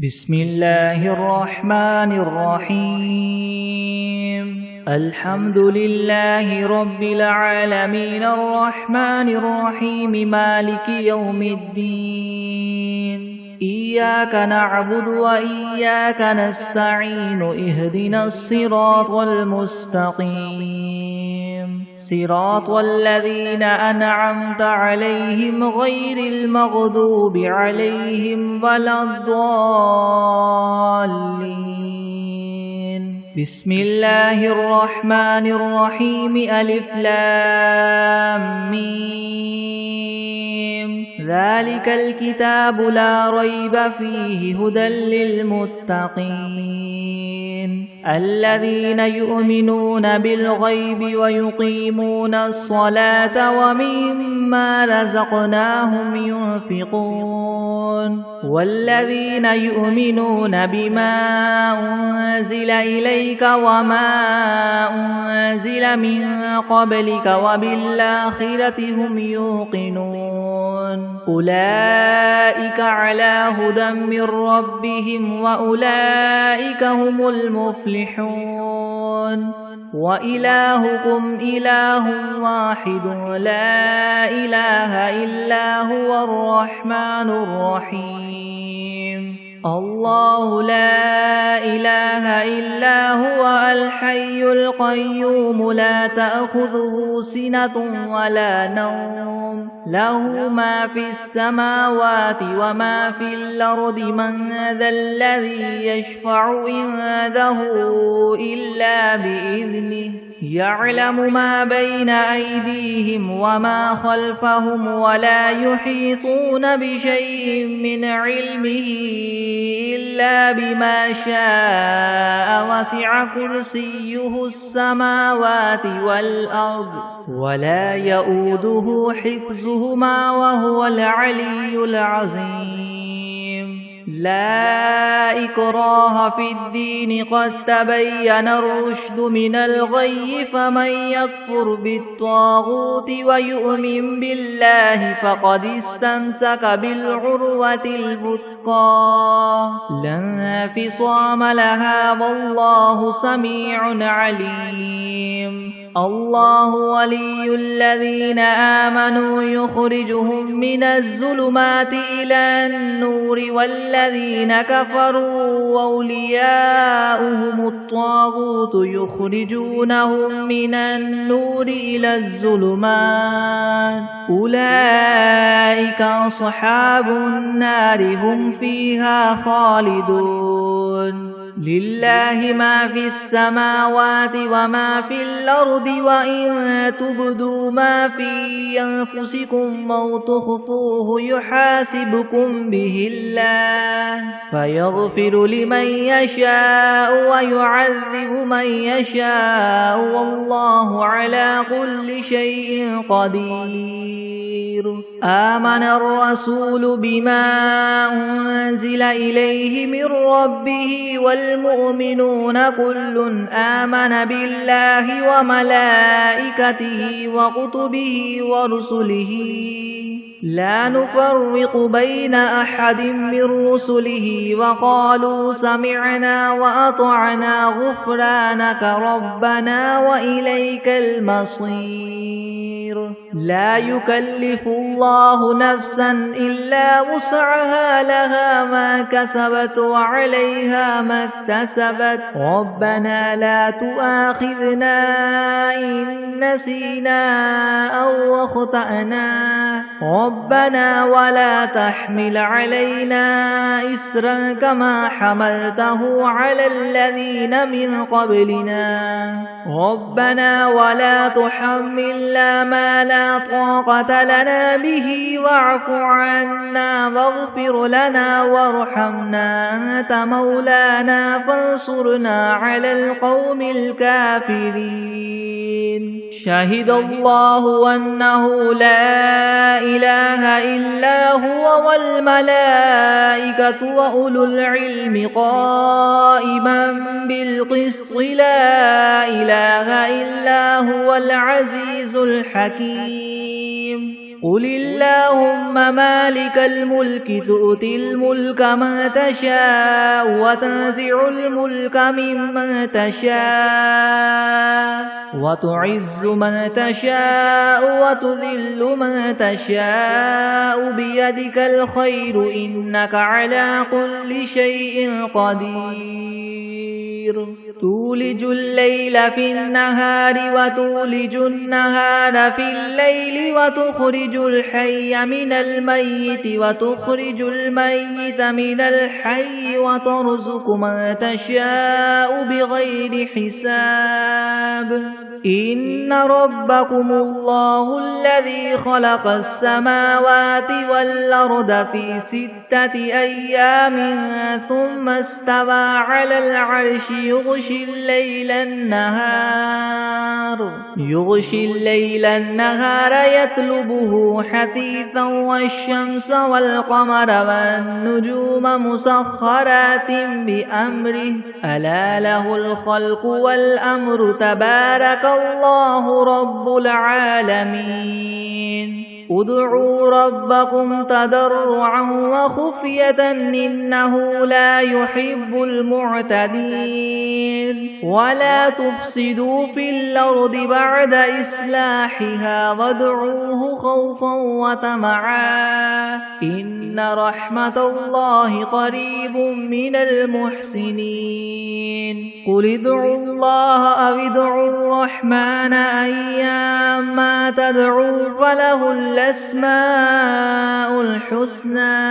بسم الله الرحمن الرحيم الحمد لله رب العالمين الرحمن الرحيم مالك يوم الدين إياك نعبد وإياك نستعين اهدنا الصراط المستقيم صراط الذين أنعمت عليهم غير المغضوب عليهم ولا الضالين بسم الله الرحمن الرحيم ألف لام ميم ذلك الكتاب لا ريب فيه هدى للمتقين الذين يؤمنون بالغيب ويقيمون الصلاة ومما رزقناهم ينفقون والذين يؤمنون بما أنزل إليك وما أنزل من قبلك وبالآخرة هم يوقنون أولئك على هدى من ربهم وأولئك هم المفلحون وإلهكم إله واحد لا إله إلا هو الرحمن الرحيم الله لا إله إلا هو الحي القيوم لا تأخذه سنة ولا نوم له ما في السماوات وما في الأرض من ذا الذي يشفع عنده إلا بإذنه يعلم ما بين أيديهم وما خلفهم ولا يحيطون بشيء من علمه إلا بما شاء وسع كرسيه السماوات والأرض ولا يؤوده حفظهما وهو العلي العظيم لا إكراه في الدين قد تبين الرشد من الغي فمن يكفر بالطاغوت ويؤمن بالله فقد استمسك بالعروة الوثقى لا انفصام لها والله سميع عليم الله ولي الذين آمنوا يخرجهم من الظلمات إلى النور والذين كفروا أولياؤهم الطاغوت يخرجونهم من النور إلى الظلمات أولئك أصحاب النار هم فيها خالدون لله ما في السماوات وما في الأرض وإن تبدوا ما في أنفسكم أو تخفوه يحاسبكم به الله فيغفر لمن يشاء ويعذب من يشاء والله على كل شيء قدير آمن الرسول بما أنزل إليه من ربه والمؤمنون كل آمن بالله وملائكته وكتبه ورسله لا نفرق بين أحد من رسله وقالوا سمعنا وأطعنا غفرانك ربنا وإليك المصير لا يكلف الله نفسا إلا وسعها لها ما كسبت وعليها ما اكتسبت ربنا لا تؤاخذنا إن نسينا أو أخطأنا ربنا ولا تحمل علينا إسرا كما حملته على الذين من قبلنا ربنا ولا تحملنا ما لا طاقة لنا به واعف عنا واغفر لنا وارحمنا أنت مولانا فانصرنا على القوم الكافرين شهد الله أنه لا إله إلا هو والملائكة وأولو العلم قائما بالقسط لا إله إلا هو العزيز الحكيم قل اللهم مالك الملك تؤتي الملك من تشاء وتنزع الملك ممن تشاء وتعز من تشاء وتذل من تشاء بيدك الخير إنك على كل شيء قدير تولج الليل في النهار وتولج النهار في الليل وتخرج الحي من الميت وتخرج الميت من الحي وترزق من تشاء بغير حساب إن ربكم الله الذي خلق السماوات والأرض في 6 أيام ثم استوى على العرش يغشي الليل النهار يطلبه حثيثا والشمس والقمر والنجوم مسخرات بأمره ألا له الخلق والأمر تبارك الله رب العالمين ادعوا ربكم تضرعا وخفية إنه لا يحب المعتدين ولا تفسدوا في الأرض بعد إصلاحها وادعوه خوفا وطمعا إن رحمة الله قريب من المحسنين قل ادعوا الله أو ادعوا الرحمن أيما تدعوا فله الأسماء الحسنى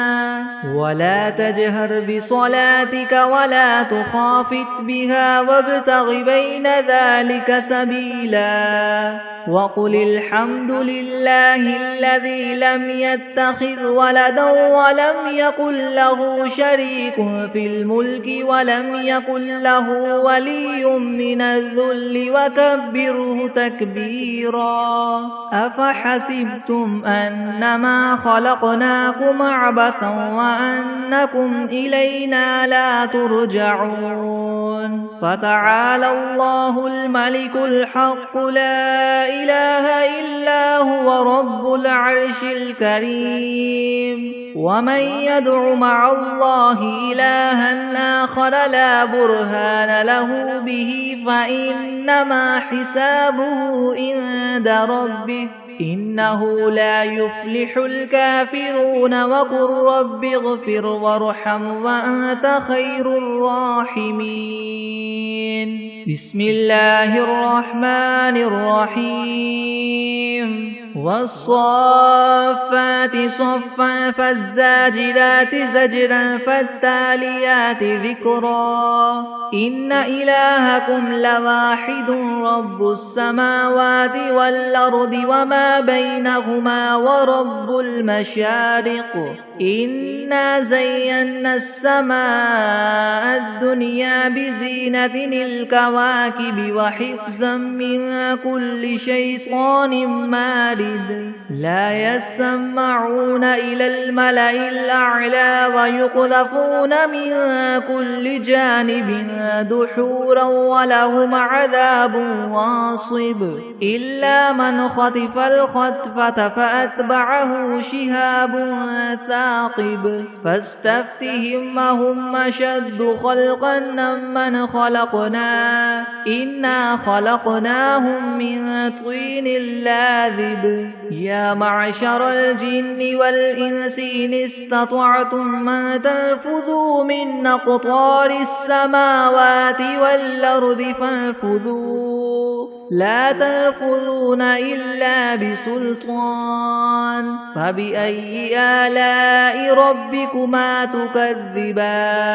ولا تجهر بصلاتك ولا تخافت بها وابتغ بين ذلك سبيلا وقل الحمد لله الذي لم يتخذ ولدا ولم يكن له شريك في الملك ولم يكن له ولي من الذل وكبره تكبيرا أفحسبتم أنما خلقناكم عبثا وأنكم إلينا لا ترجعون فتعالى الله الملك الحق لا إله إلا هو رب العرش الكريم ومن يدع مع الله إلها آخر لا برهان له به فإنما حسابه عند ربه إنه لا يفلح الكافرون وقل رب اغفر وارحم وأنت خير الراحمين بسم الله الرحمن الرحيم والصافات صفا فالزاجرات زجرا فالتاليات ذكرا إن إلهكم لواحد رب السماوات والأرض وما بينهما ورب المشارق إنا زينا السماء الدنيا بزينة الكواكب وحفظا من كل شيطان مارد لا يسمعون إلى الملأ الأعلى ويقذفون من كل جانب دحورا ولهم عذاب واصب إلا من خطف الخطفة فأتبعه شهاب ثاقب فاستفتهم هم أشد خلقا ممن خلقنا إنا خلقناهم من طين لاذب يا معشر الجن والإنس إن استطعتم أن تنفذوا من أقطار السماوات والأرض فانفذوا لا تنفذون إلا بسلطان فبأي آلاء ربكما تكذبان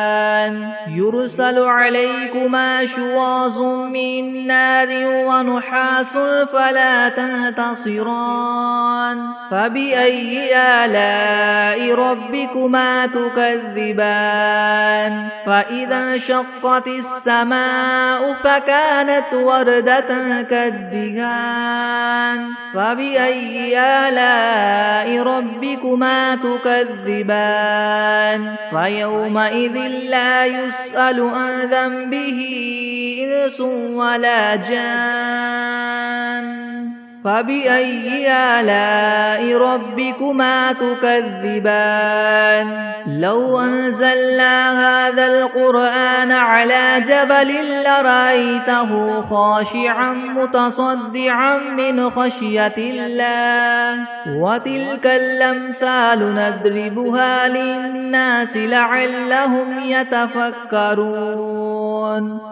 يرسل عليكما شواظ من نار ونحاس فلا تنتصران فبأي آلاء ربكما تكذبان فإذا انشقت السماء فكانت وردة كالدهان فبأي آلاء ربكما تكذبان فيومئذ لا يسأل عن ذنبه إنس ولا جان فبأي آلاء ربكما تكذبان لو أنزلنا هذا القرآن على جبل لرأيته خاشعا متصدعا من خشية الله وتلك الأمثال نضربها للناس لعلهم يتفكرون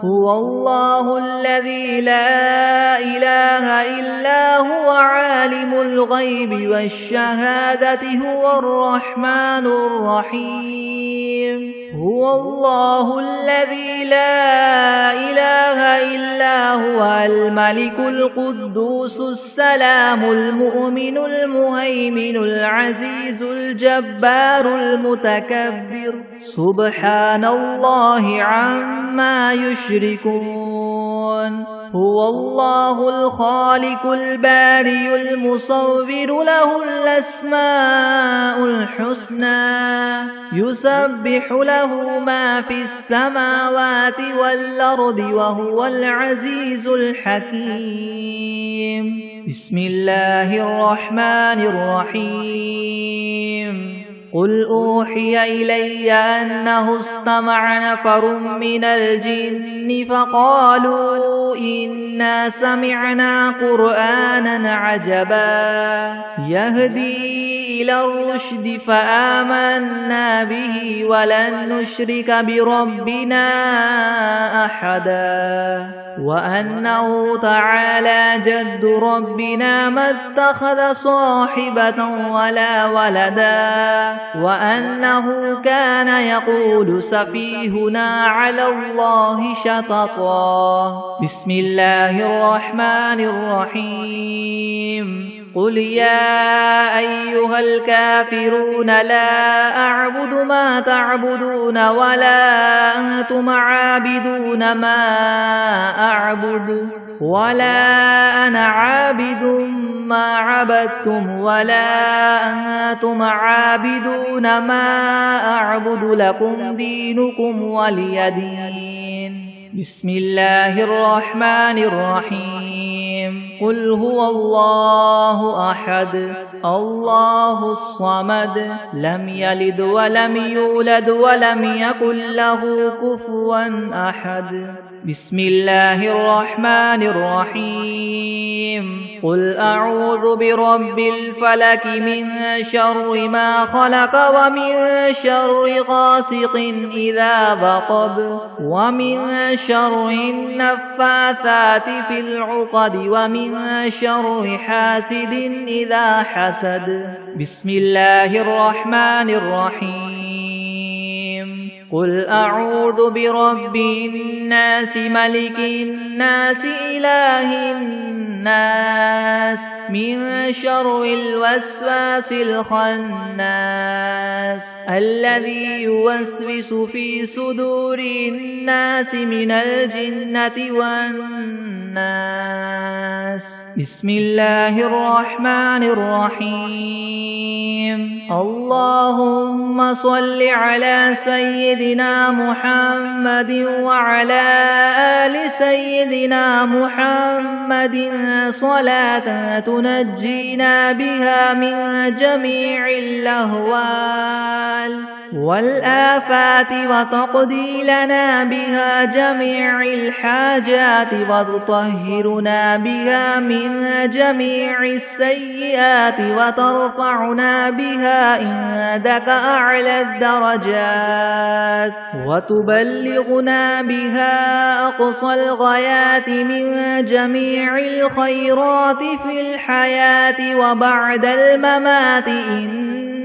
هو الله الذي لا إله إلا هو عالم الغيب والشهادة هو الرحمن الرحيم هو الله الذي لا إله إلا هو الملك القدوس السلام المؤمن المهيمن العزيز الجبار المتكبر سبحان الله عما يشركون هو الله الخالق البارئ المصور له الأسماء الحسنى يسبح له ما في السماوات والأرض وهو العزيز الحكيم بسم الله الرحمن الرحيم قل أوحي إلي أنه استمع نفر من الجن فقالوا إنا سمعنا قرآنا عجبا يهدي إلى الرشد فآمنا به ولن نشرك بربنا أحدا وأنه تعالى جد ربنا ما اتخذ صاحبة ولا ولدا وأنه كان يقول سفيهنا على الله شططا بسم الله الرحمن الرحيم قل يا أيها الكافرون لا أعبد ما تعبدون ولا أنتم عابدون ما أعبد ولا أنا عابد ما عبدتم ولا أنتم عابدون ما أعبد لكم دينكم ولي دين بسم الله الرحمن الرحيم قل هو الله أحد الله الصمد لم يلد ولم يولد ولم يكن له كفوا أحد بسم الله الرحمن الرحيم قل أعوذ برب الفلك من شر ما خلق ومن شر غاسق إذا وقب ومن شر النفاثات في العقد ومن شر حاسد إذا حسد بسم الله الرحمن الرحيم قل أعوذ برب الناس ملك الناس إله الناس من شر الوسواس الخناس الذي يوسوس في صدور الناس من الجنة والناس بسم الله الرحمن الرحيم اللهم صل على سيدنا محمد وعلى آل سيدنا محمد صلاة تنجينا بها من جميع الأهوال والآفات وتقضي لنا بها جميع الحاجات وتطهرنا بها من جميع السيئات وترفعنا بها عندك أعلى الدرجات وتبلغنا بها أقصى الغايات من جميع الخيرات في الحياة وبعد الممات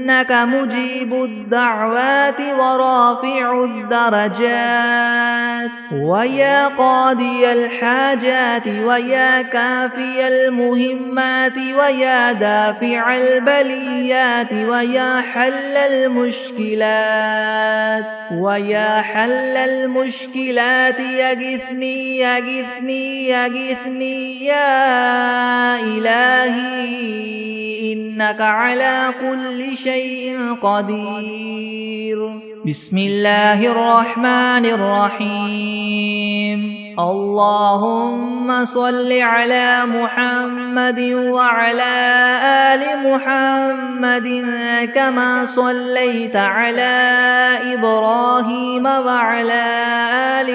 إنك مجيب الدعوات ورافع الدرجات ويا قاضي الحاجات ويا كافي المهمات ويا دافع البليات ويا حل المشكلات ويا حل المشكلات يغثني يغثني يغثني يا إلهي إنك على كل شيء قدير بسم الله الرحمن الرحيم اللهم صل على محمد وعلى آل محمد كما صليت على إبراهيم وعلى آل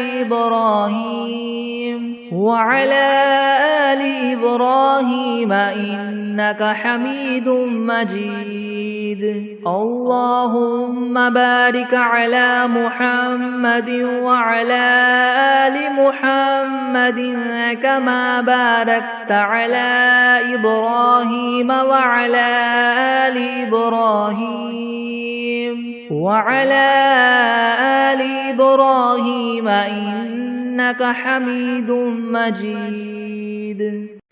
إبراهيم إنك حميد مجيد اللهم بارك على محمد وعلى آل محمد كما باركت على إبراهيم وعلى آل إبراهيم إنك حميد مجيد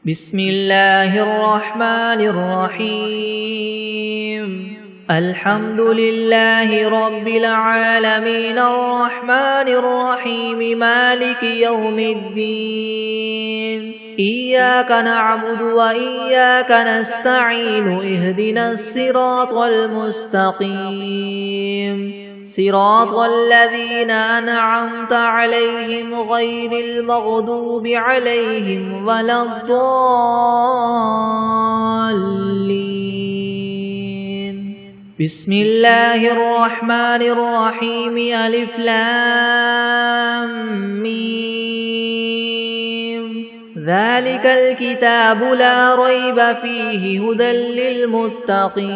بسم الله الرحمن الرحيم الحمد لله رب العالمين الرحمن الرحيم مالك يوم الدين إياك نعبد وإياك نستعين اهدنا الصراط المستقيم صراط الذين أنعمت عليهم غير المغضوب عليهم ولا الضالين بسم الله الرحمن الرحيم ألف لام ميم ذلك الكتاب لا ريب فيه هدى للمتقين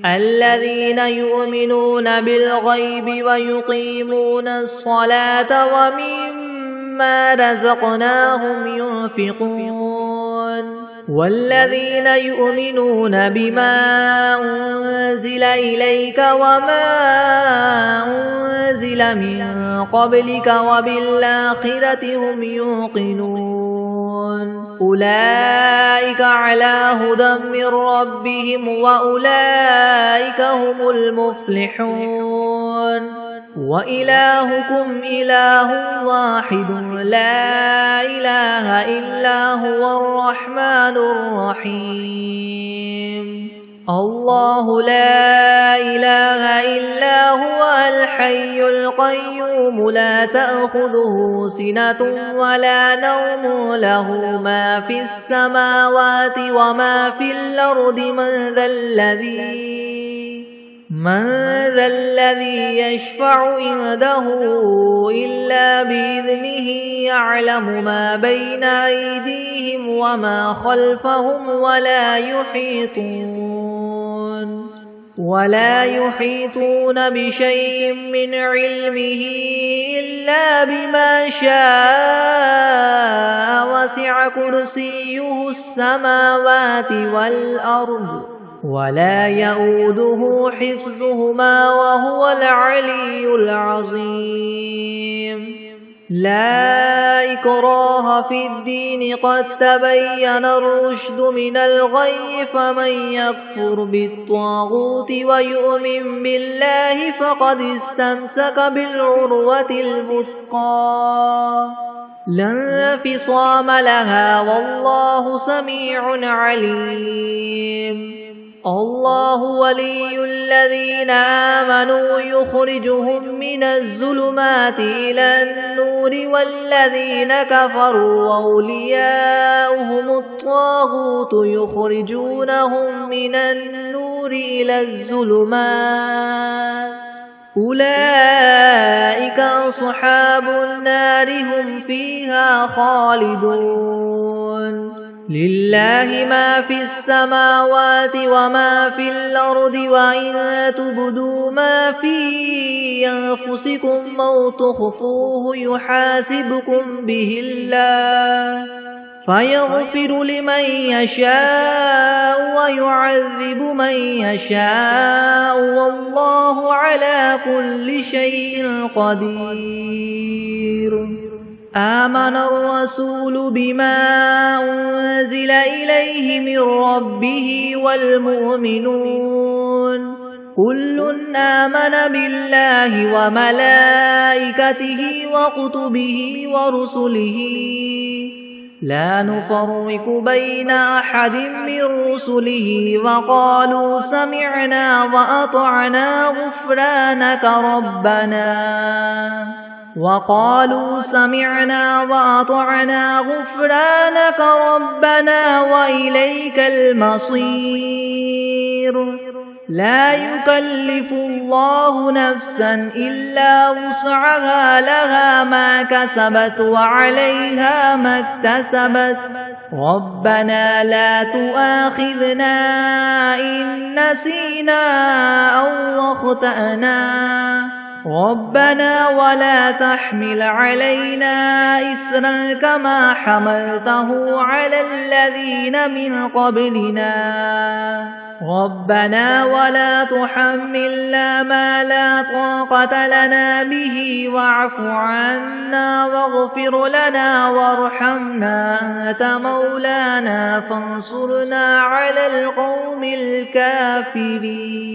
الذين يؤمنون بالغيب ويقيمون الصلاة ومما رزقناهم ينفقون والذين يؤمنون بما أنزل إليك وما أنزل من قبلك وبالآخرة هم يوقنون أولئك على هدى من ربهم وأولئك هم المفلحون وإلهكم إله واحد لا إله إلا هو الرحمن الرحيم الله لا إله إلا هو الحي القيوم لا تأخذه سنة ولا نوم له ما في السماوات وما في الأرض من ذا الذي يشفع عنده إلا بإذنه يعلم ما بين أيديهم وما خلفهم ولا يحيطون بشيء من علمه إلا بما شاء وسع كرسيه السماوات والأرض ولا يؤوده حفظهما وهو العلي العظيم لا إكراه في الدين قد تبين الرشد من الغي فمن يكفر بالطاغوت ويؤمن بالله فقد استمسك بالعروة الوثقى لا انفصام لها والله سميع عليم الله ولي الذين آمنوا يخرجهم من الظلمات إلى النور والذين كفروا أولياؤهم الطاغوت يخرجونهم من النور إلى الظلمات أولئك أصحاب النار هم فيها خالدون لله ما في السماوات وما في الأرض وإن تبدوا ما في أنفسكم أو تخفوه يحاسبكم به الله فيغفر لمن يشاء ويعذب من يشاء والله على كل شيء قدير آمن الرسول بما أنزل إليه من ربه والمؤمنون كل آمن بالله وملائكته وكتبه ورسله لا نفرق بين أحد من رسله وقالوا سمعنا وأطعنا غفرانك ربنا وإليك المصير لا يكلف الله نفسا إلا وسعها لها ما كسبت وعليها ما اكتسبت ربنا لا تؤاخذنا إن نسينا أو أخطأنا ربنا ولا تحمل علينا إسرا كما حملته على الذين من قبلنا ربنا ولا تحملنا ما لا طاقة لنا به واعف عنا واغفر لنا وارحمنا أنت مولانا فانصرنا على القوم الكافرين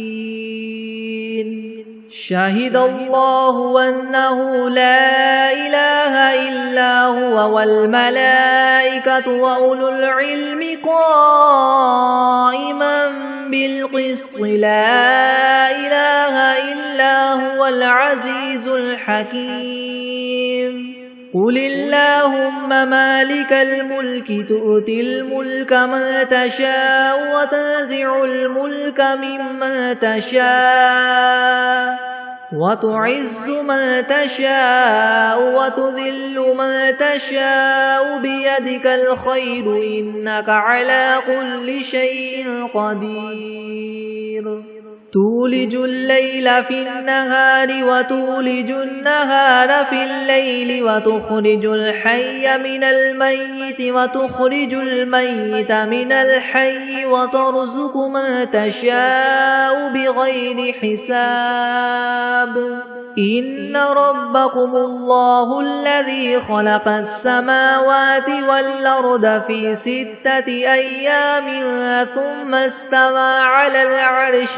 شهد الله أنه لا إله إلا هو والملائكة وأولو العلم قائما بالقسط لا إله إلا هو العزيز الحكيم قل اللهم مالك الملك تؤتي الملك من تشاء وتنزع الملك ممن تشاء وتعز من تشاء وتذل من تشاء بيدك الخير إنك على كل شيء قدير تولج الليل في النهار وتولج النهار في الليل وتخرج الحي من الميت وتخرج الميت من الحي وترزق من تشاء بغير حساب إن ربكم الله الذي خلق السماوات والأرض في 6 أيام ثم استوى على العرش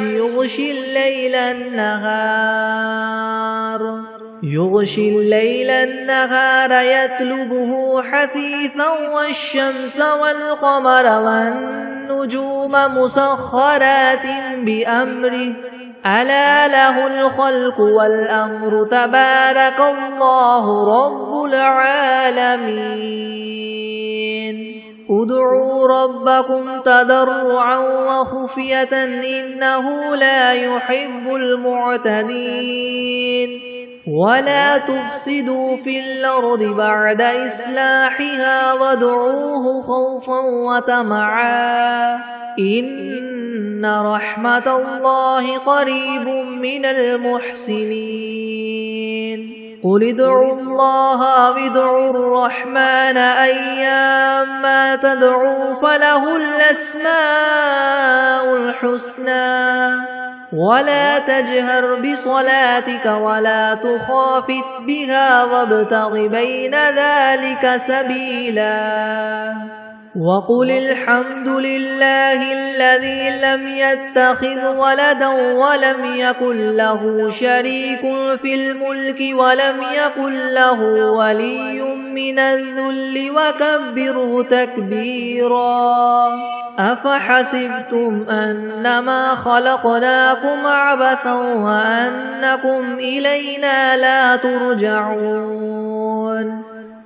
يغشي الليل النهار يطلبه حثيثا والشمس والقمر والنجوم مسخرات بأمره ألا له الخلق والأمر تبارك الله رب العالمين ادعوا ربكم تضرعا وخفية إنه لا يحب المعتدين ولا تفسدوا في الأرض بعد إصلاحها وادعوه خوفا وطمعا إن رحمة الله قريب من المحسنين قل ادعوا الله وادعوا الرحمن أيما تدعوا فله الأسماء الحسنى ولا تجهر بصلاتك ولا تخافت بها وابتغ بين ذلك سبيلا وقل الحمد لله الذي لم يتخذ ولدا ولم يكن له شريك في الملك ولم يكن له ولي من الذل وكبره تكبيرا أفحسبتم أنما خلقناكم عبثا وأنكم إلينا لا ترجعون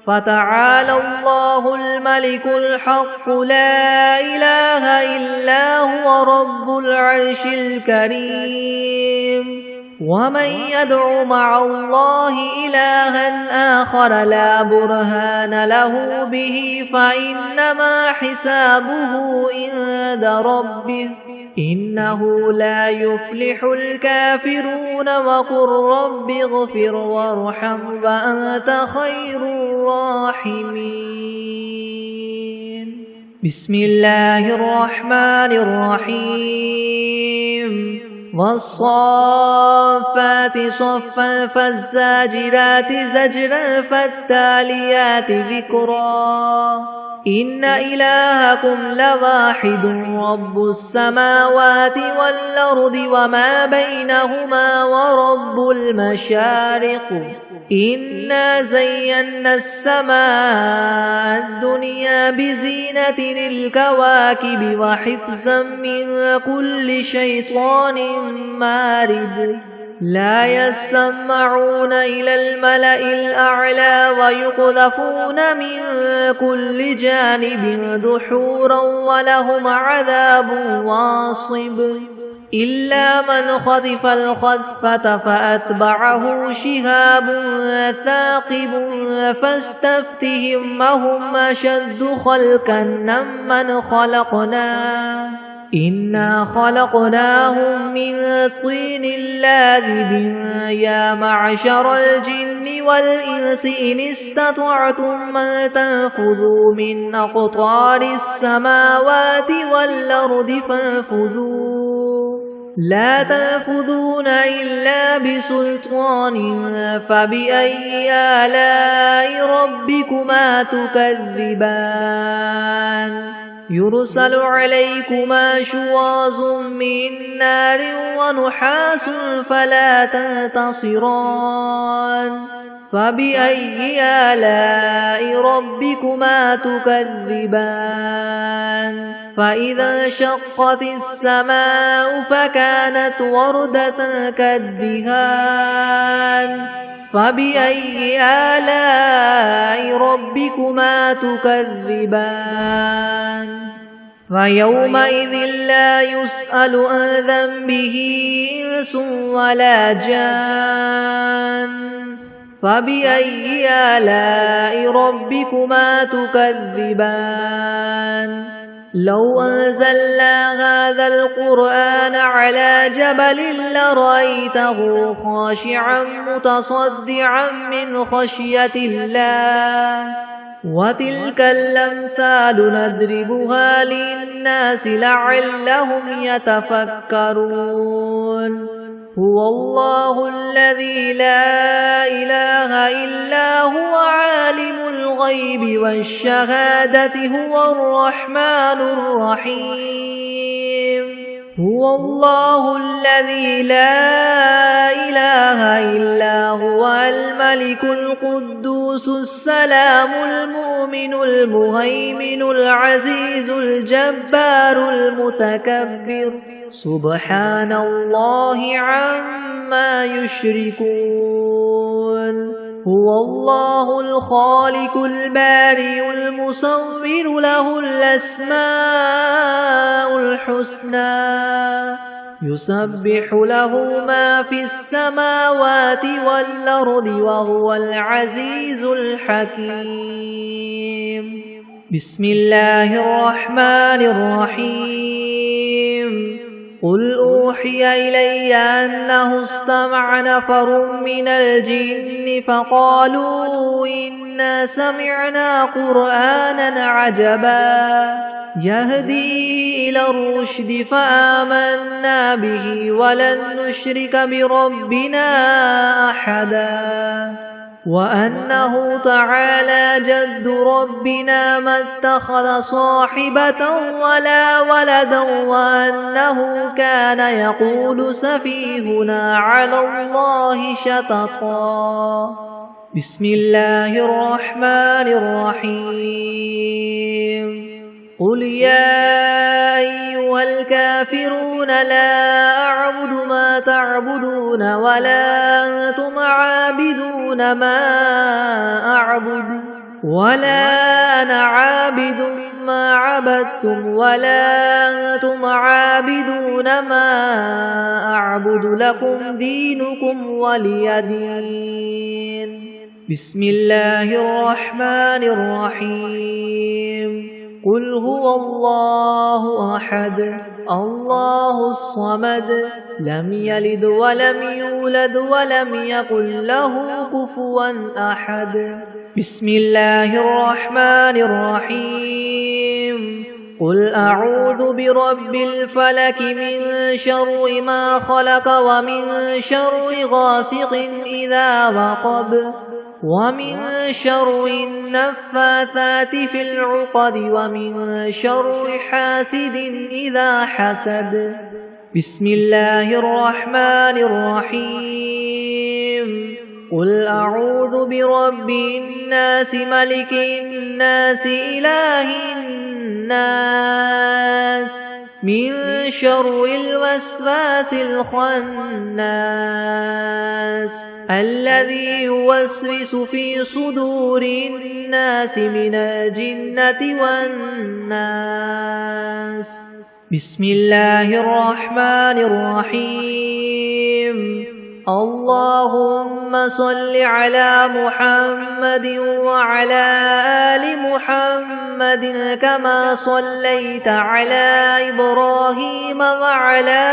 فتعالى الله الملك الحق لا إله إلا هو رب العرش الكريم ومن يدع مع الله إلها آخر لا برهان له به فإنما حسابه عند ربه إنه لا يفلح الكافرون وقل رب اغفر وارحم وأنت خير الراحمين بسم الله الرحمن الرحيم والصافات صفا فالزاجرات زجرا فالتاليات ذكرا إن إلهكم لواحد رب السماوات والأرض وما بينهما ورب المشارق إنا زينا السماء الدنيا بزينة الكواكب وحفظا من كل شيطان مارد لا يسمعون إلى الملأ الأعلى ويقذفون من كل جانب دحورا ولهم عذاب واصب إلا من خطف الخطفة فأتبعه شهاب ثاقب فاستفتهم أهم أشد خلقا ممن خلقنا إنا خلقناهم من طين لاذب يا معشر الجن والإنس إن استطعتم أن تنفذوا من أقطار السماوات والأرض فانفذوا لا تنفذون إلا بسلطان فبأي آلاء ربكما تكذبان يرسل عليكما شواظ من نار ونحاس فلا تنتصران فبأي آلاء ربكما تكذبان فإذا انشقت السماء فكانت وردة كالدهان فبأي آلاء ربكما تكذبان فيومئذ لا يسأل عن ذنبه إنس ولا جان فبأي آلاء ربكما تكذبان لو أنزلنا هذا القرآن على جبل لرأيته خاشعا متصدعا من خشية الله وتلك الأمثال نضربها للناس لعلهم يتفكرون هو الله الذي لا إله إلا هو عالم الغيب والشهادة هو الرحمن الرحيم هو الله الذي لا إله إلا هو الملك القدوس السلام المؤمن المهيمن العزيز الجبار المتكبر سبحان الله عما يشركون هو الله الخالق البارئ المصور له الأسماء الحسنى يسبح له ما في السماوات والأرض وهو العزيز الحكيم بسم الله الرحمن الرحيم قل أوحي إلي أنه استمع نفر من الجن فقالوا إنا سمعنا قرآنا عجبا يهدي إلى الرشد فآمنا به ولن نشرك بربنا أحدا وأنه تعالى جد ربنا ما اتخذ صاحبة ولا ولدا وأنه كان يقول سفيهنا على الله شططا بسم الله الرحمن الرحيم قل يا أيها الكافرون لا أعبد ما تعبدون ولا أنتم عابدون ما أعبد ولا أنا عابد ما عبدتم ولا أنتم عابدون ما أعبد لكم دينكم ولي دين بسم الله الرحمن الرحيم قل هو الله أحد الله الصمد لم يلد ولم يولد ولم يكن له كفوا أحد بسم الله الرحمن الرحيم قل أعوذ برب الفلك من شر ما خلق ومن شر غاسق إذا وقب ومن شر النفاثات في العقد ومن شر حاسد إذا حسد. بسم الله الرحمن الرحيم. قل أعوذ برب الناس ملك الناس إله الناس من شر الوسواس الخناس الذي يوسوس في صدور الناس من الجنة والناس. بسم الله الرحمن الرحيم. اللهم صل على محمد وعلى آل محمد كما صليت على إبراهيم وعلى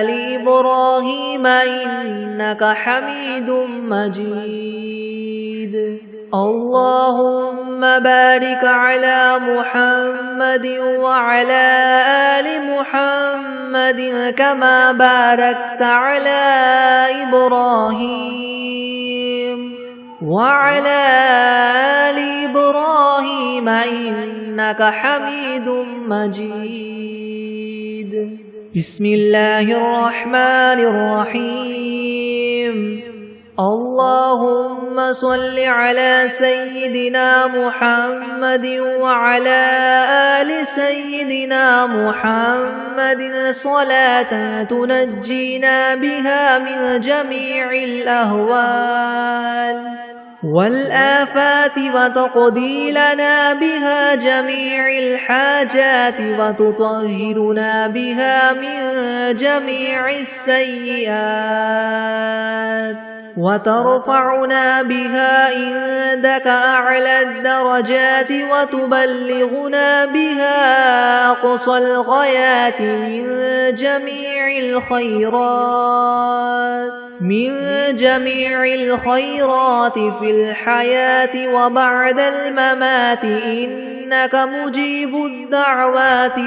آل إبراهيم إنك حميد مجيد. اللهم بارك على محمد وعلى آل محمد كما باركت على إبراهيم وعلى آل إبراهيم إنك حميد مجيد. بسم الله الرحمن الرحيم. اللهم صل على سيدنا محمد وعلى آل سيدنا محمد صلاة تنجينا بها من جميع الأهوال والآفات وتقضي لنا بها جميع الحاجات وتطهرنا بها من جميع السيئات وترفعنا بها عندك أعلى الدرجات وتبلغنا بها أقصى الغايات من جميع الخيرات في الحياة وبعد الممات إنك مجيب الدعوات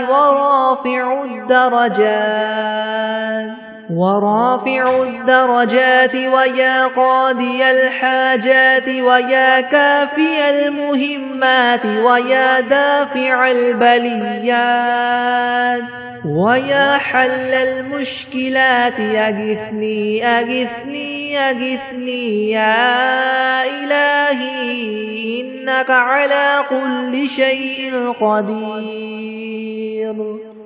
ورافع الدرجات ويا قاضي الحاجات ويا كافي المهمات ويا دافع البليات ويا حل المشكلات أغثني أغثني أغثني يا إلهي إنك على كل شيء قدير.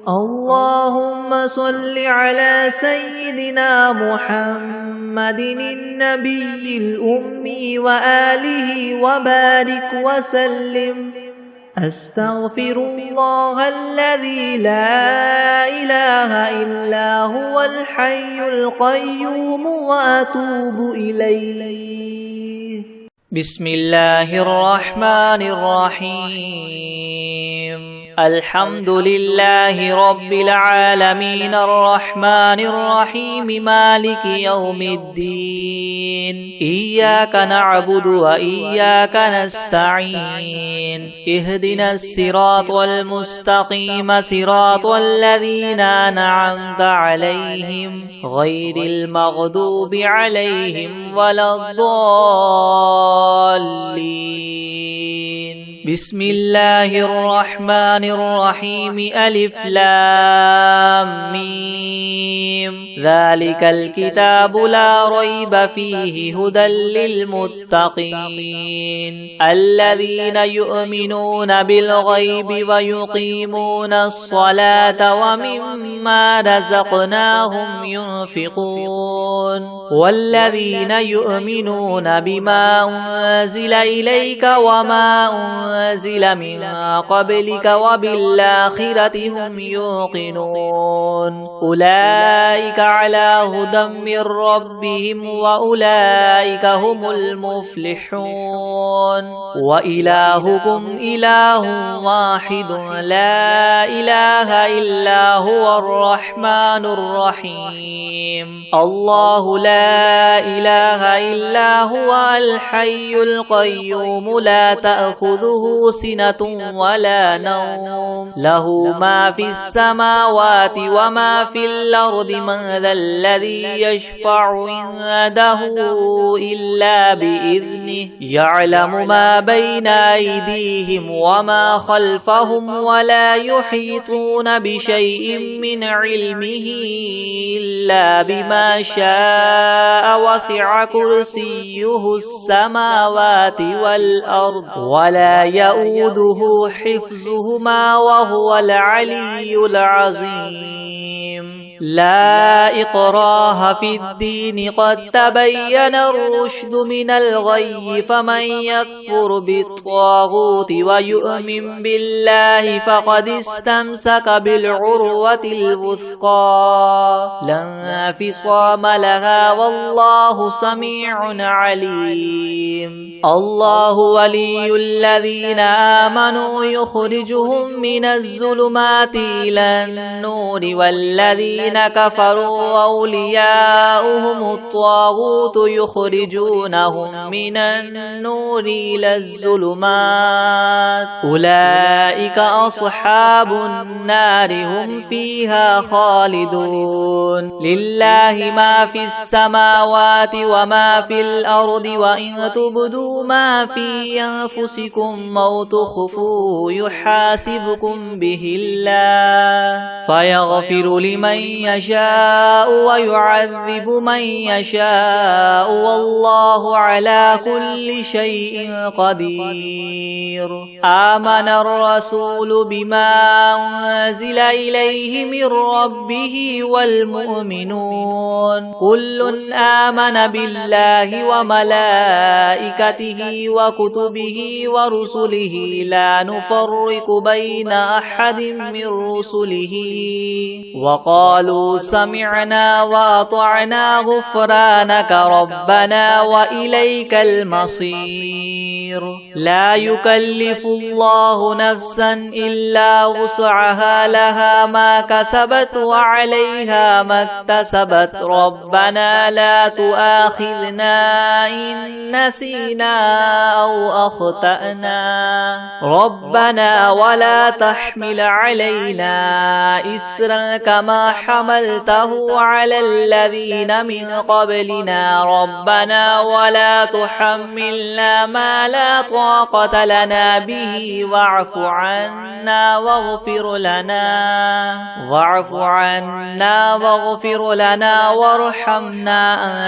اللهم صل على سيدنا محمد النبي الأمي وآله وبارك وسلم. أستغفر الله الذي لا إله إلا هو الحي القيوم وأتوب إليه. بسم الله الرحمن الرحيم. الحمد لله رب العالمين الرحمن الرحيم مالك يوم الدين. إياك نعبد وإياك نستعين. اهدنا الصراط المستقيم صراط الذين أنعمت عليهم غير المغضوب عليهم ولا الضالين. بسم الله الرحمن الرحيم. ألف لام ميم. ذلك الكتاب لا ريب فيه هدى للمتقين الذين يؤمنون بالغيب ويقيمون الصلاة ومما رزقناهم ينفقون والذين يؤمنون بما أنزل إليك وما أنزل من قبلك وبالآخرة هم يوقنون. أولئك على هدى من ربهم وأولئك هم المفلحون وإلهكم إله واحد لا إله إلا هو الرحمن الرحيم الله لا إله إلا هو الحي القيوم لا تأخذه سنة ولا نوم له ما في السماوات وما في الأرض من ذا الذي يشفع عنده إلا بإذنه يعلم ما بين أيديهم وما خلفهم ولا يحيطون بشيء من علمه إلا بما شاء وسع كرسيه السماوات والأرض ولا يؤوده حفظهما وهو العلي العظيم لا إكراه في الدين قد تبين الرشد من الغي فمن يكفر بالطاغوت ويؤمن بالله فقد استمسك بالعروة الوثقى لا انفصام لها والله سميع عليم الله ولي الذين آمنوا يخرجهم من الظلمات إلى النور والذين كفروا أولياؤهم الطاغوت يخرجونهم من النور إلى الظلمات أولئك أصحاب النار هم فيها خالدون لله ما في السماوات وما في الأرض وإن تبدوا ما في أنفسكم أو تخفوه يحاسبكم به الله فيغفر لمن يشاء ويعذب من يشاء والله على كل شيء قدير آمن الرسول بما أنزل إليه من ربه والمؤمنون كل آمن بالله وملائكته وكتبه ورسله لا نفرق بين أحد من رسله وقالوا سمعنا وأطعنا غفرانك ربنا وإليك المصير لا يكلف الله نفسا إلا وسعها لها ما كسبت وعليها ما اكتسبت ربنا لا تؤاخذنا إن نسينا أو أخطأنا ربنا ولا تحمل علينا إسرا كما حملته على الذين من قبلنا ربنا ولا تحملنا ما لا طاقة لنا به واعف عنا واغفر لنا وارحمنا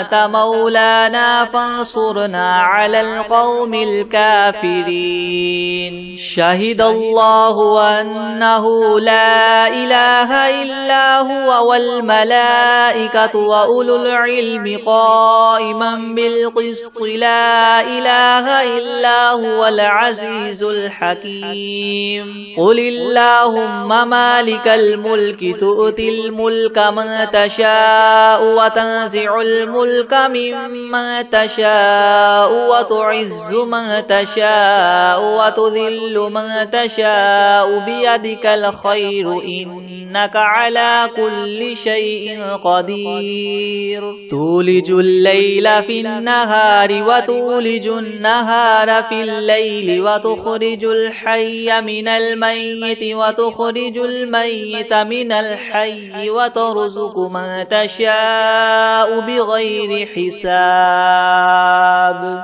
أنت مولانا فانصرنا على القوم الكافرين شهد الله أنه لا إله إلا هو والملائكة وأولو العلم قائما بالقسط لا إله إلا هو العزيز الحكيم قل اللهم مالك الملك تؤتي الملك من تشاء وتنزع الملك ممن تشاء وتعز من تشاء وتذل من تشاء بيدك الخير إنك على كل شيء قدير تولج الليل في النهار وتولج النهار في الليل وتخرج الحي من الميت وتخرج الميت من الحي وترزق من تشاء بغير حساب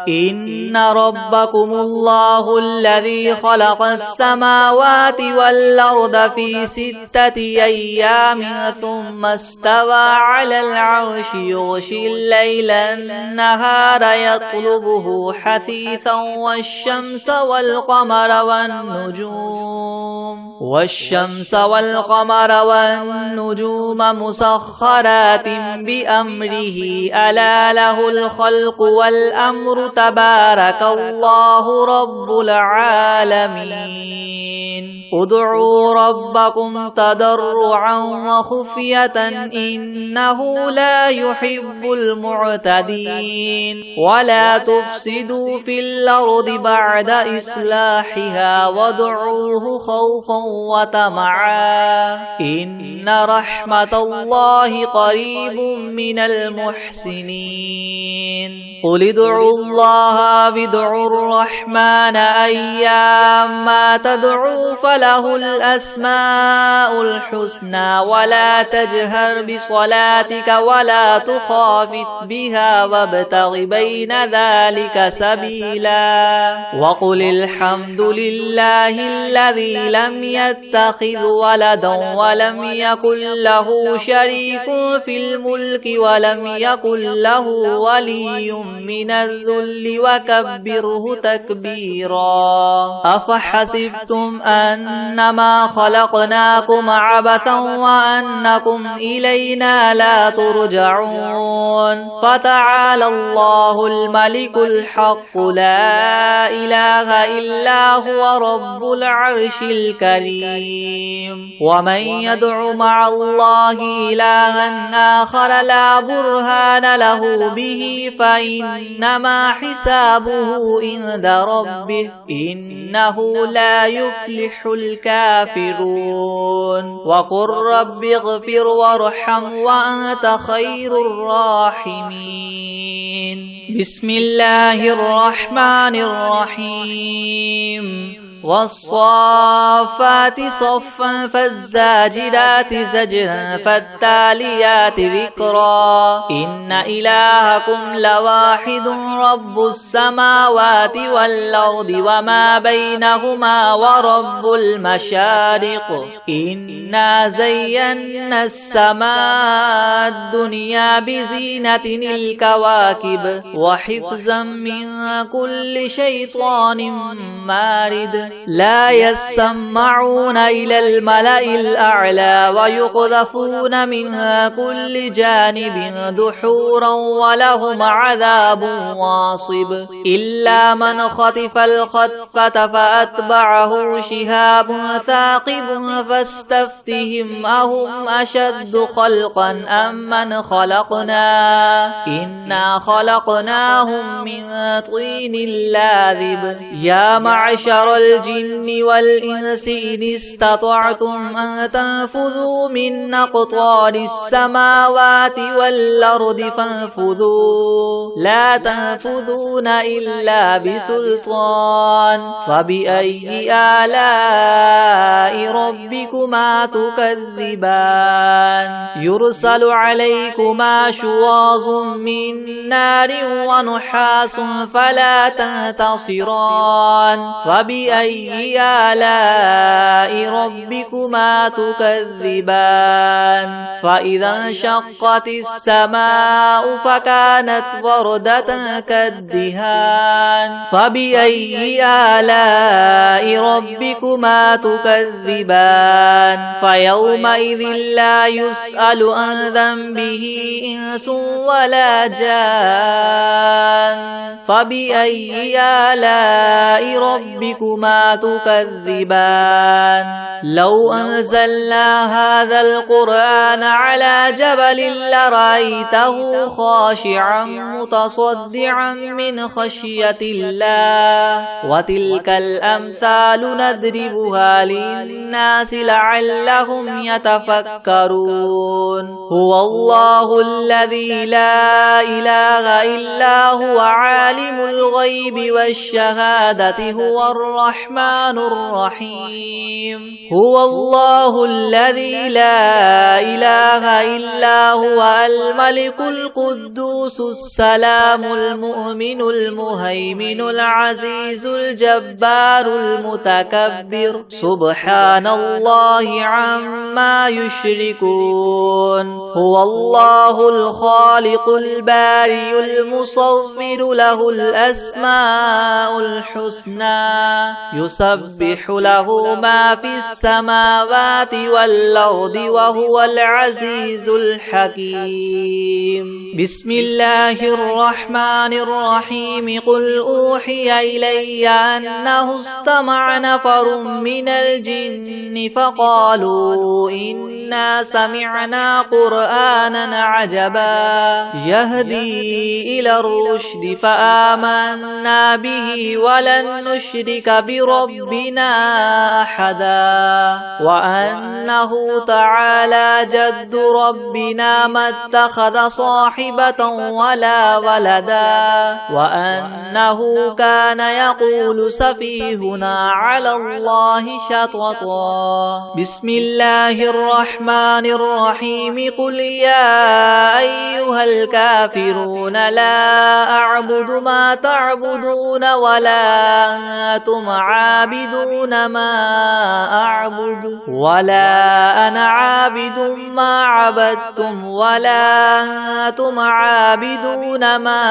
إن ربكم الله الذي خلق السماوات والأرض في 6 أيام ثم استوى على العرش يغشي الليل النهار يطلبه حثيثا والشمس والقمر والنجوم مسخرات بأمره ألا له الخلق والأمر تبارك الله رب العالمين ادعوا ربكم تضرعا تضرعا وخفية إنه لا يحب المعتدين ولا تفسدوا في الأرض بعد إصلاحها وادعوه خوفا وطمعا إن رحمة الله قريب من المحسنين قل ادعوا الله وادعوا الرحمن أيما تدعوا فله الأسماء الحسنى ولا تجهر بصلاتك ولا تخافت بها وابتغ بين ذلك سبيلا وقل الحمد لله الذي لم يتخذ ولدا ولم يكن له شريك في الملك ولم يكن له ولي من الذل وكبره تكبيرا أفحسبتم أنما خلقناكم عبثا وأنكم إلينا لا ترجعون فتعالى الله الملك الحق لا إله إلا هو رب العرش الكريم ومن يدع مع الله إلها آخر لا برهان له به فإنما حسابه عند ربه إنه لا يفلح الكافرون وقل رب اغفر وارحم وأنت خير الراحمين بسم الله الرحمن الرحيم والصافات صفا فالزاجرات زجرا فالتاليات ذكرا إن إلهكم لواحد رب السماوات والأرض وما بينهما ورب المشارق إنا زينا السماء الدنيا بزينة الكواكب وحفظا من كل شيطان مارد لا يسمعون إلى الملأ الأعلى ويقذفون منها كل جانب دحورا ولهم عذاب واصب إلا من خطف الخطفة فأتبعه شهاب ثاقب فاستفتهم أهم أشد خلقا أم من خلقنا إنا خلقناهم من طين لاذب يا معشر الجن والإنس إن استطعتم أن تنفذوا من أقطار السماوات والأرض فانفذوا لا تنفذون إلا بسلطان فبأي آلاء ربكما تكذبان يرسل عليكما شواظ من نار ونحاس فلا تنتصران فبأي آلاء ربكما تكذبان فإذا انشقت السماء فكانت وردة كالدهان فبأي آلاء ربكما تكذبان فيومئذ لا يسأل عن ذنبه إنس ولا جان فبأي آلاء ربكما تكذبان لو أنزلنا هذا القرآن على جبل لرأيته خاشعا متصدعا من خشية الله وتلك الأمثال نضربها للناس لعلهم يتفكرون هو الله الذي لا إله إلا هو عالم الغيب والشهادة هو الرحمن الرحيم هو الله الذي لا إله إلا هو الملك القدوس السلام المؤمن المهيمن العزيز الجبار المتكبر سبحان الله عما يشركون هو الله الخالق البارئ المصور له الأسماء الحسنى يسبح له ما في السماوات والأرض وهو العزيز الحكيم بسم الله الرحمن الرحيم قل أوحي إلي أنه استمع نفر من الجن فقالوا إنا إنا سمعنا قرآنا عجبا يهدي إلى الرشد فآمنا به ولن نشرك بربنا أحدا وأنه تعالى جد ربنا ما اتخذ صاحبة ولا ولدا وأنه كان يقول سفيهنا على الله شططا بسم الله الرحمن الرحيم قل يا أيها الكافرون لا أعبد ما تعبدون ولا أنتم عابدون ما أعبد ولا أنا عابد ما عبدتم ولا أنتم عابدون ما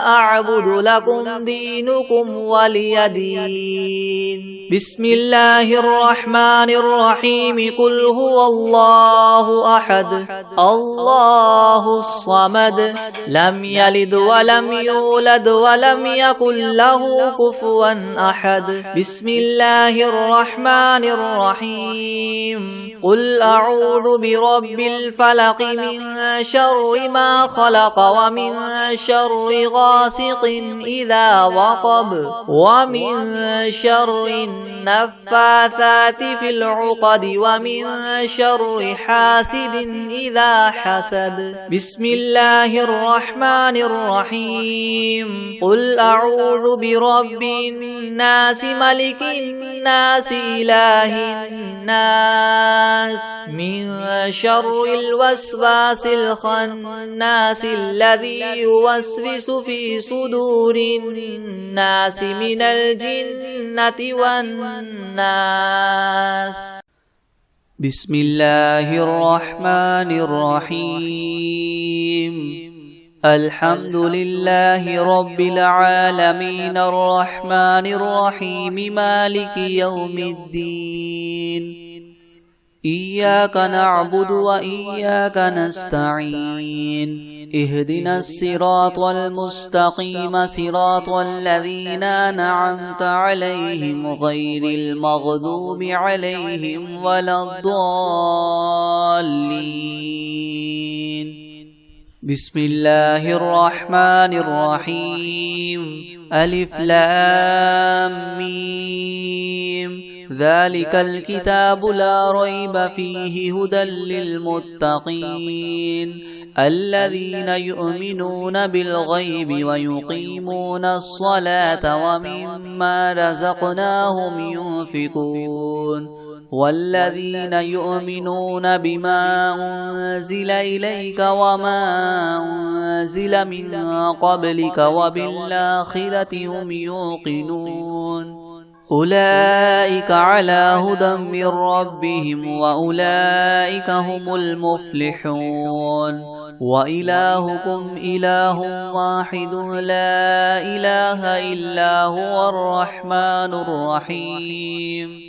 أعبد لكم دينكم ولي دين بسم الله الرحمن الرحيم قل هو الله أحد الله الصمد لم يلد ولم يولد ولم يكن له كفوا أحد بسم الله الرحمن الرحيم قل أعوذ برب الفلق من شر ما خلق ومن شر غاسق إذا وقب ومن شر النفاثات في العقد ومن شر حاسد إذا حسد بسم الله الرحمن الرحيم قل أعوذ برب الناس ملك الناس إله الناس من شر الوسواس الخناس الذي يوسوس في صدور الناس من الجنة والناس بسم الله الرحمن الرحيم الحمد لله رب العالمين الرحمن الرحيم مالك يوم الدين إياك نعبد وإياك نستعين اهدنا الصراط المستقيم صراط الذين أنعمت عليهم غير المغضوب عليهم ولا الضالين بسم الله الرحمن الرحيم ألف لام ميم ذلك الكتاب لا ريب فيه هدى للمتقين الذين يؤمنون بالغيب ويقيمون الصلاة ومما رزقناهم ينفقون والذين يؤمنون بما أنزل إليك وما أنزل من قبلك وبالآخرة هم يوقنون أولئك على هدى من ربهم وأولئك هم المفلحون وإلهكم إله واحد لا إله إلا هو الرحمن الرحيم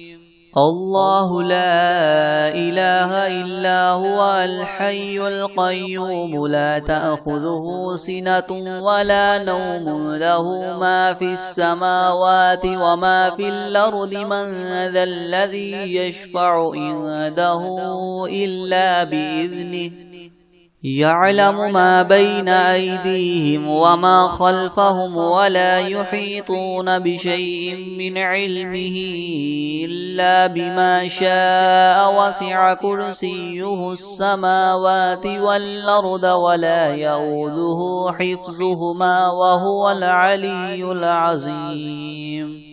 الله لا إله إلا هو الحي القيوم لا تأخذه سنة ولا نوم له ما في السماوات وما في الأرض من ذا الذي يشفع عنده إلا بإذنه يعلم ما بين أيديهم وما خلفهم ولا يحيطون بشيء من علمه إلا بما شاء وسع كرسيه السماوات والأرض ولا يؤوده حفظهما وهو العلي العظيم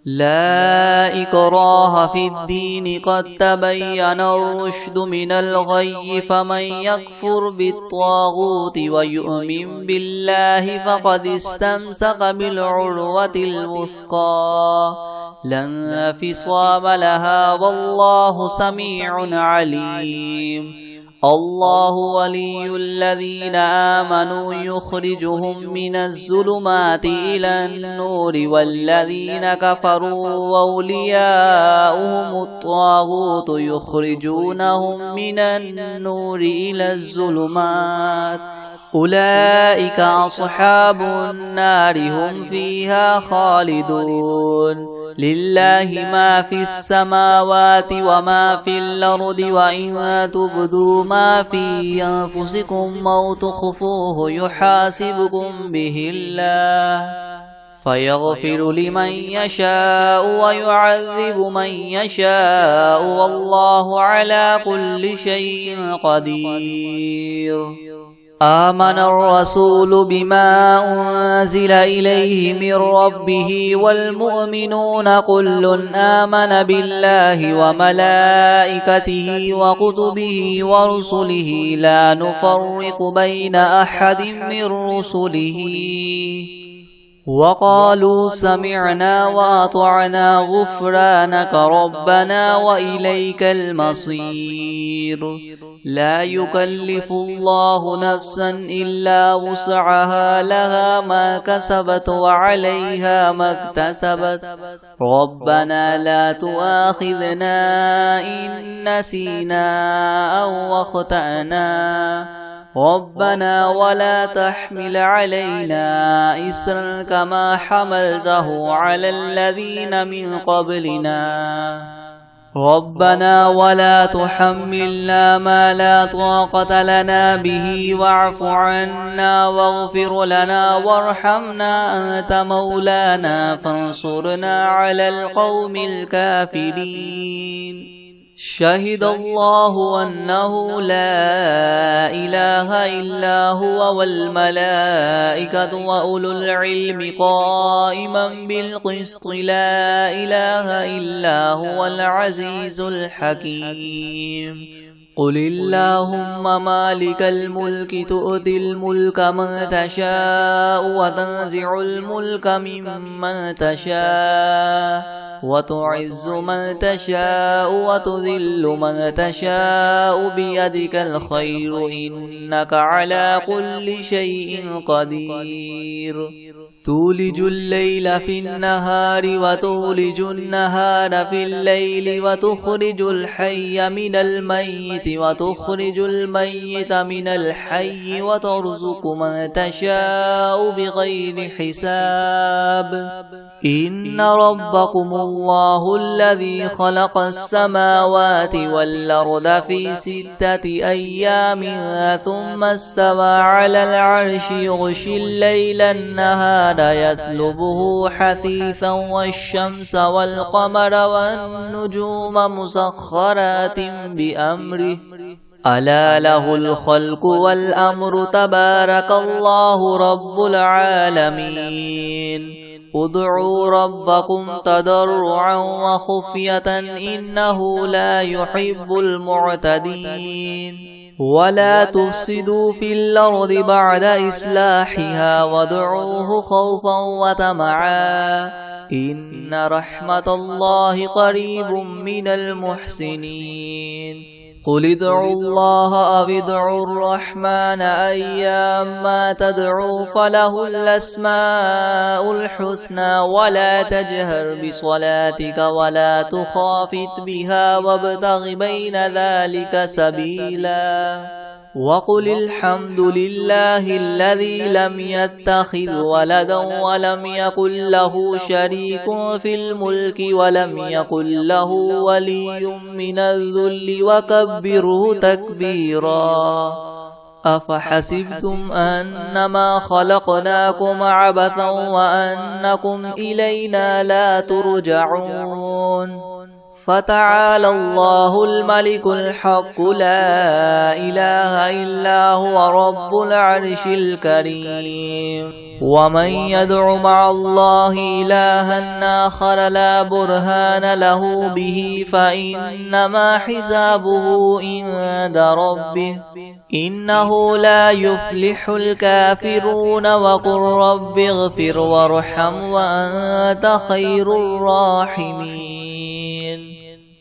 لا إكراه في الدين قد تبين الرشد من الغي فمن يكفر بالطاغوت ويؤمن بالله فقد استمسك بالعروة الوثقى لا انفصام لها والله سميع عليم الله ولي الذين آمنوا يخرجهم من الظلمات إلى النور والذين كفروا أولياؤهم الطاغوت يخرجونهم من النور إلى الظلمات أولئك أصحاب النار هم فيها خالدون لله ما في السماوات وما في الأرض وإن تبدوا ما في أنفسكم أو تخفوه يحاسبكم به الله فيغفر لمن يشاء ويعذب من يشاء والله على كل شيء قدير. آمن الرسول بما أنزل إليه من ربه والمؤمنون كل آمن بالله وملائكته وكتبه ورسله لا نفرق بين أحد من رسله وقالوا سمعنا وأطعنا غفرانك ربنا وإليك المصير. لا يكلف الله نفسا إلا وسعها لها ما كسبت وعليها ما اكتسبت ربنا لا تؤاخذنا إن نسينا أو أخطأنا ربنا ولا تحمل علينا إسرا كما حملته على الذين من قبلنا ربنا ولا تحملنا ما لا طاقة لنا به واعف عنا واغفر لنا وارحمنا أنت مولانا فانصرنا على القوم الكافرين. شهد الله أنه لا إله إلا هو والملائكة وأولو العلم قائما بالقسط لا إله إلا هو العزيز الحكيم. قل اللهم مالك الملك تؤتي الملك من تشاء وتنزع الملك ممن تشاء وتعز من تشاء وتذل من تشاء بيدك الخير إنك على كل شيء قدير. تولج الليل في النهار وتولج النهار في الليل وتخرج الحي من الميت وتخرج الميت من الحي وترزق من تشاء بغير حساب. إن ربكم الله الذي خلق السماوات والأرض في 6 أيام ثم استوى على العرش يغشي الليل النهار يطلبه حثيثا والشمس والقمر والنجوم مسخرات بأمره ألا له الخلق والأمر تبارك الله رب العالمين. ادعوا ربكم تضرعا وخفية إنه لا يحب المعتدين. ولا تفسدوا في الأرض بعد إصلاحها وادعوه خوفا وطمعا إن رحمة الله قريب من المحسنين. قل ادعوا الله أو ادعوا الرحمن أيما تدعوا فله الأسماء الحسنى ولا تجهر بصلاتك ولا تخافت بها وابتغ بين ذلك سبيلا. وقل الحمد لله الذي لم يتخذ ولدا ولم يكن له شريك في الملك ولم يكن له ولي من الذل وكبره تكبيرا. أفحسبتم أنما خلقناكم عبثا وأنكم إلينا لا ترجعون. فتعالى الله الملك الحق لا إله إلا هو رب العرش الكريم. ومن يدع مع الله إلها آخر لا برهان له به فإنما حسابه عند ربه إنه لا يفلح الكافرون. وقل رب اغفر وارحم وأنت خير الراحمين.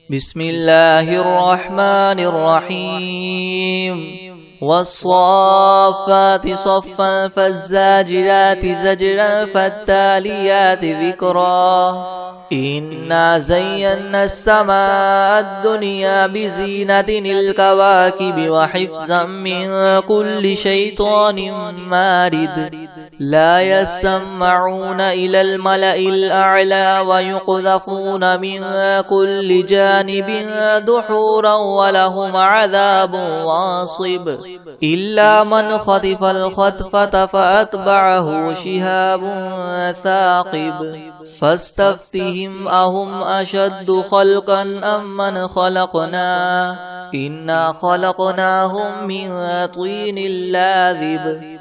بسم الله الرحمن الرحيم. والصافات صفا فالزاجرات زجرا فالتاليات ذكرا. إنا زينا السماء الدنيا بزينة الكواكب وحفظا من كل شيطان مارد. لا يسمعون إلى الملأ الأعلى ويقذفون من كل جانب دحورا ولهم عذاب واصب إلا من خطف الخطفة فأتبعه شهاب ثاقب فاستفتهم أهم أشد خلقا أم من خلقنا إنا خلقناهم من طين لاذب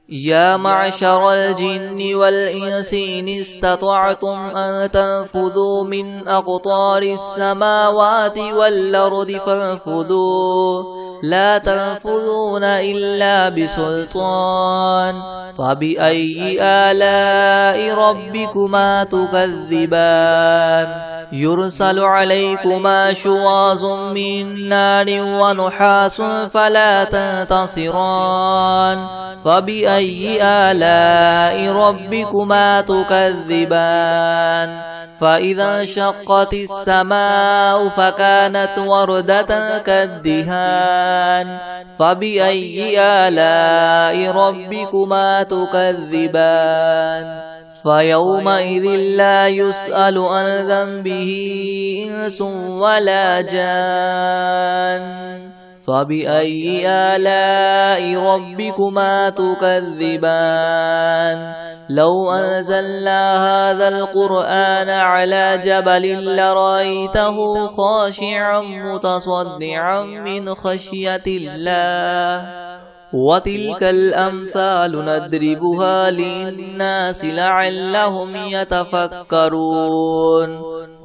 يا معشر الجن والإنس إن استطعتم أن تنفذوا من أقطار السماوات والأرض فانفذوا لا تنفذون إلا بسلطان فبأي آلاء ربكما تكذبان يرسل عليكما شواظ من نار ونحاس فلا تنتصران فبأي آلاء ربكما تكذبان فإذا انشقت السماء فكانت وردة كالدهان فبأي آلاء ربكما تكذبان فيومئذ لا يسأل عن ذنبه إنس ولا جان فبأي آلاء ربكما تكذبان لو أنزلنا هذا القرآن على جبل لرأيته خاشعا متصدعا من خشية الله وتلك الأمثال نضربها للناس لعلهم يتفكرون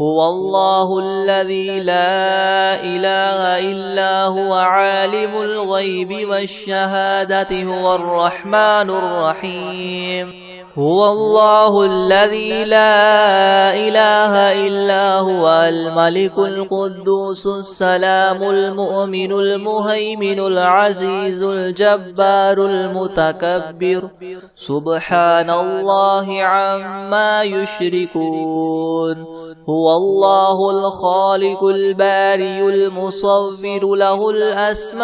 هو الله الذي لا إله إلا هو عالم الغيب والشهادة هو الرحمن الرحيم هو الله الذي لا إله إلا هو الملك القدوس السلام المؤمن المهيمن العزيز الجبار المتكبر سبحان الله عما يشركون هو الله الخالق البارئ المصور له الأسماء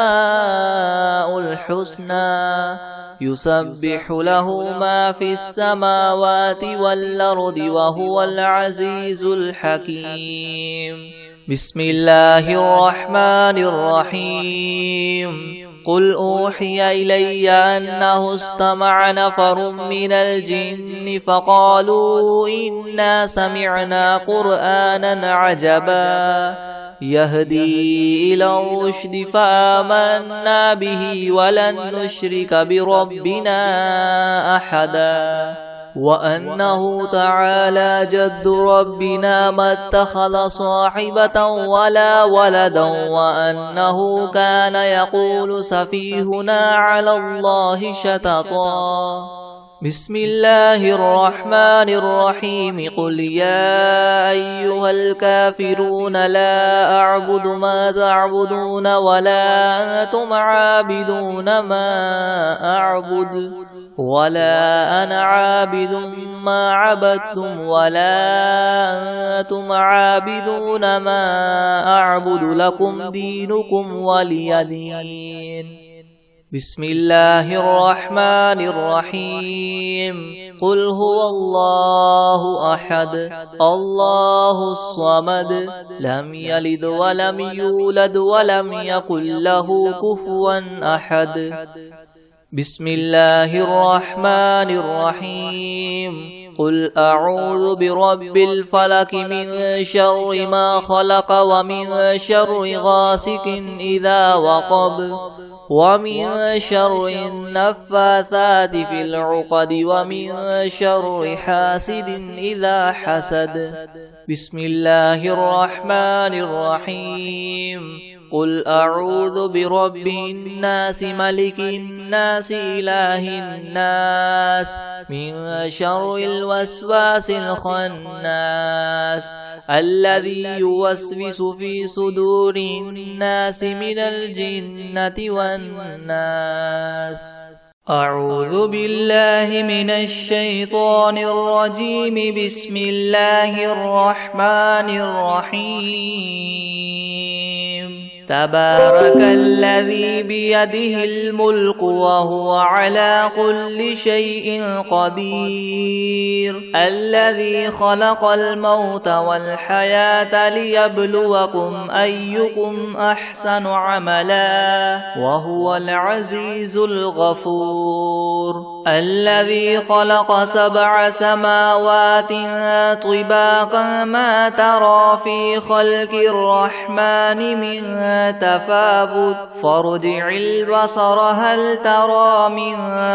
الحسنى يسبح له ما في السماوات والأرض وهو العزيز الحكيم بسم الله الرحمن الرحيم قل أوحي إلي أنه استمع نفر من الجن فقالوا إنا سمعنا قرآنا عجبا يهدي إلى الرشد فآمنا به ولن نشرك بربنا أحدا وأنه تعالى جد ربنا ما اتخذ صاحبة ولا ولدا وأنه كان يقول سفيهنا على الله شططا بسم الله الرحمن الرحيم قل يا أيها الكافرون لا أعبد ما تعبدون ولا أنتم عابدون ما أعبد ولا أنا عابد ما عبدتم ولا أنتم عابدون ما أعبد لكم دينكم ولي دين بسم الله الرحمن الرحيم قل هو الله أحد الله الصمد لم يلد ولم يولد ولم يكن له كفوا أحد بسم الله الرحمن الرحيم قل أعوذ برب الفلك من شر ما خلق ومن شر غاسق إذا وقب ومن شر النفاثات في العقد ومن شر حاسد إذا حسد بسم الله الرحمن الرحيم قل أعوذ برب الناس ملك الناس إله الناس من شر الوسواس الخناس الذي يوسوس في صدور الناس من الجنة والناس أعوذ بالله من الشيطان الرجيم بسم الله الرحمن الرحيم تبارك الذي بيده الملك وهو على كل شيء قدير الذي خلق الموت والحياة ليبلوكم أيكم أحسن عملا وهو العزيز الغفور الذي خلق 7 سماوات طباقا ما ترى في خلق الرحمن من تفاوت فارجع البصر هل ترى من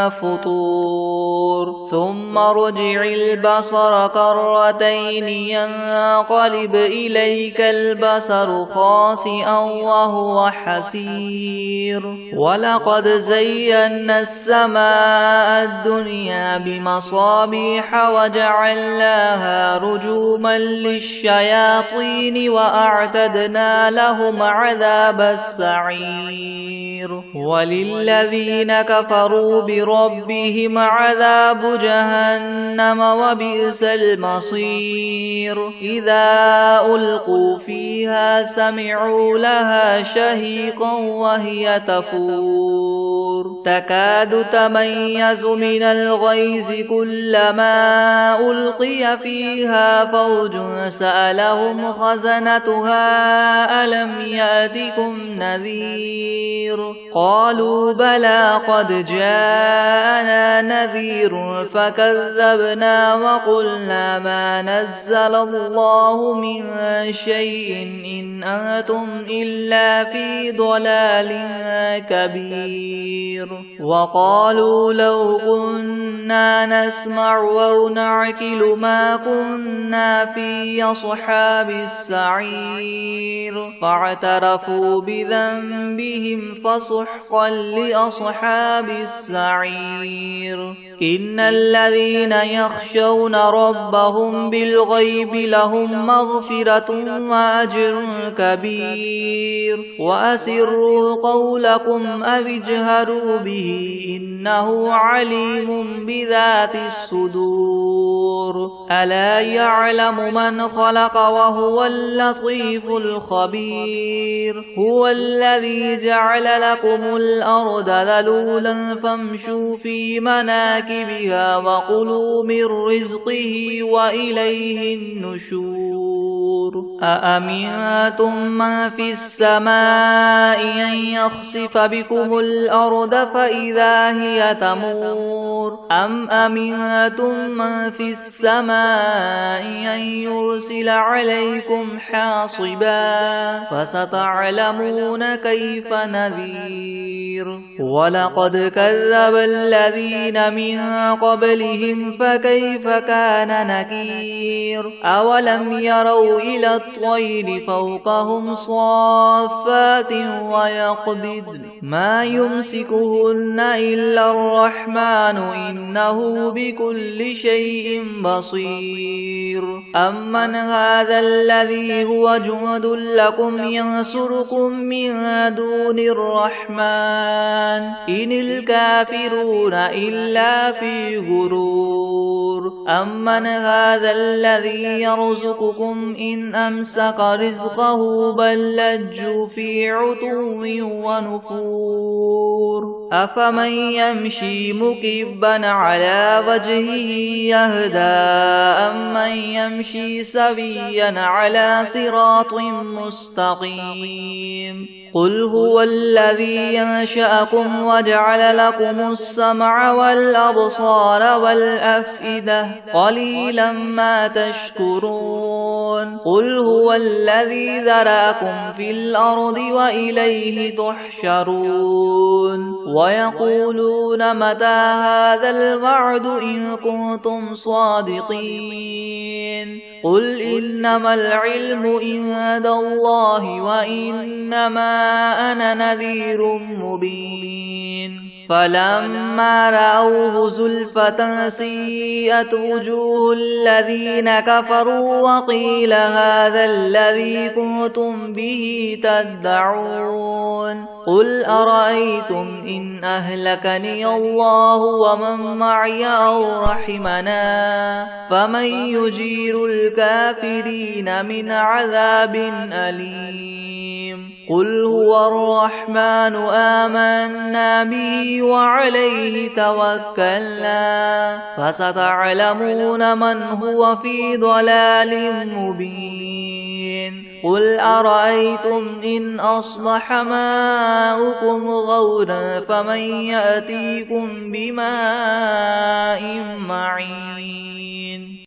فطور ثم ارجع البصر كرتين ينقلب إليك البصر خاسئا وهو حسير ولقد زينا السماء الدنيا بمصابيح وجعلناها رجوما للشياطين وأعتدنا لهم عذاب السعير وللذين كفروا بربهم عذاب جهنم وبئس المصير إذا ألقوا فيها سمعوا لها شهيقا وهي تفور تكاد تميز من الغيظ كلما ألقي فيها فوج سألهم خزنتها ألم يأتكم نذير قالوا بلى قد جاءنا نذير فكذبنا وقلنا ما نزل الله من شيء إن أنتم إلا في ضلال كبير وقالوا لو كنا نسمع أو نعقل ما كنا في أصحاب السعير فاعترفوا بذنبهم فسحقا لأصحاب السعير إن الذين يخشون ربهم بالغيب لهم مغفرة وأجر كبير وأسروا قولكم أو اجهروا به إنه عليم بذات الصدور ألا يعلم من خلق وهو اللطيف الخبير هو الذي جعل لكم الأرض ذلولا فامشوا في مناكبها وكلوا من رزقه وإليه النشور أأمنتم من في السماء أن يخسف بكم الأرض فإذا هي تمور أم أمنتم من في السماء أن يرسل عليكم حاصبا فستعلمون كيف نذير ولقد كذب الذين من قبلهم فكيف كان نكير أولم يروا إلى الطير فوقهم صافات ويقبض ما يمسكهن إلا الرحمن إنه بكل شيء بصير أمن هذا الذي هو جند لكم ينصركم من دون الرحمن إن الكافرون إلا في غرور أمن هذا الذي يرزقكم إن أمسك رزقه بل لجوا في عتو ونفور أفمن يمشي مكبا على وجهه يهدى أمن يمشي سويا على صراط مستقيم قل هو الذي ينشأكم وجعل لكم السمع والأبصار والأفئدة قليلا ما تشكرون قل هو الذي ذرأكم في الأرض وإليه تحشرون ويقولون متى هذا الوعد إن كنتم صادقين قل إنما العلم عند الله وإنما أنا نذير مبين فلما رأوه زلفة سيئت وجوه الذين كفروا وقيل هذا الذي كنتم به تدعون قل أرأيتم إن أهلكني الله ومن معي أو رحمنا فمن يجير الكافرين من عذاب أليم قل هو الرحمن آمنا به وعليه توكلنا فستعلمون من هو في ضلال مبين قل أرأيتم إن أصبح ماؤكم غورا فمن يأتيكم بماء معين